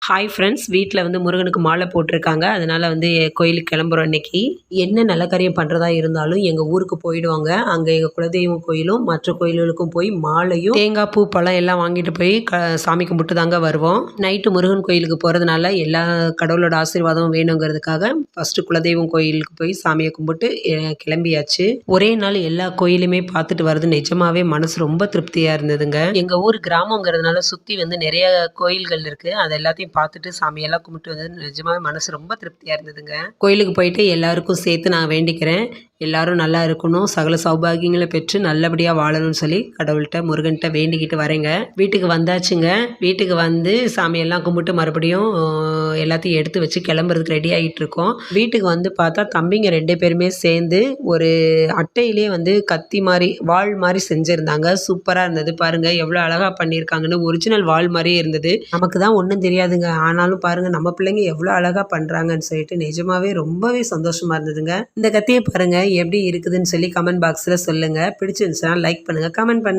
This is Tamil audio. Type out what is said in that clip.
ஹாய் ஃப்ரெண்ட்ஸ், வீட்டில் வந்து முருகனுக்கு மாலை போட்டிருக்காங்க. அதனால வந்து கோயிலுக்கு கிளம்புறோம் இன்னைக்கு. என்ன நல்ல காரியம் பண்ணுறதா இருந்தாலும் எங்கள் ஊருக்கு போயிடுவாங்க. அங்கே எங்கள் குலதெய்வம் கோயிலும் மற்ற கோயில்களுக்கும் போய் மாலையும் தேங்காய் பூ பழம் எல்லாம் வாங்கிட்டு போய் சாமி கும்பிட்டு தாங்க வருவோம். நைட்டு முருகன் கோயிலுக்கு போகிறதுனால எல்லா கடவுளோட ஆசீர்வாதம் வேணுங்கிறதுக்காக ஃபஸ்ட்டு குலதெய்வம் கோயிலுக்கு போய் சாமியை கும்பிட்டு கிளம்பியாச்சு. ஒரே நாள் எல்லா கோயிலுமே பார்த்துட்டு வர்றது நிஜமாவே மனசு ரொம்ப திருப்தியாக இருந்ததுங்க. எங்கள் ஊர் கிராமங்கிறதுனால சுற்றி வந்து நிறைய கோயில்கள் இருக்குது. அது எல்லாத்தையும் பார்த்துட்டு சாமியெல்லாம் கும்பிட்டு வந்தது நிஜமாவே மனசு ரொம்ப திருப்தியாக இருந்ததுங்க. கோயிலுக்கு போயிட்டு எல்லாருக்கும் சேர்த்து நான் வேண்டிக்கிறேன், எல்லாரும் நல்லா இருக்கணும், சகல சௌபாகியங்களை பெற்று நல்லபடியாக வாழணும்னு சொல்லி கடவுள்கிட்ட முருகன்கிட்ட வேண்டிக்கிட்டு வரேங்க. வீட்டுக்கு வந்தாச்சுங்க. வீட்டுக்கு வந்து சாமியெல்லாம் கும்பிட்டு மறுபடியும் எல்லாத்தையும் எடுத்து வச்சு கிளம்புறதுக்கு ரெடி ஆகிட்டு இருக்கோம். வீட்டுக்கு வந்து பார்த்தா தம்பிங்க 2 பேருமே சேர்ந்து ஒரு அட்டையிலே வந்து கத்தி மாதிரி வாள் மாதிரி செஞ்சுருந்தாங்க. சூப்பராக இருந்தது. பாருங்கள் எவ்வளோ அழகாக பண்ணியிருக்காங்கன்னு. ஒரிஜினல் வாள் மாதிரியே இருந்தது. நமக்கு தான் ஒன்றும் தெரியாதுங்க, ஆனாலும் பாருங்கள் நம்ம பிள்ளைங்க எவ்வளோ அழகாக பண்ணுறாங்கன்னு சொல்லிட்டு நிஜமாவே ரொம்பவே சந்தோஷமாக இருந்ததுங்க. இந்த கத்தியை பாருங்கள் எப்படி இருக்குதுன்னு சொல்லி கமெண்ட் பாக்ஸில் சொல்லுங்கள். பிடிச்சிருந்துச்சுன்னா லைக் பண்ணுங்கள், கமெண்ட் பண்ணுங்கள்.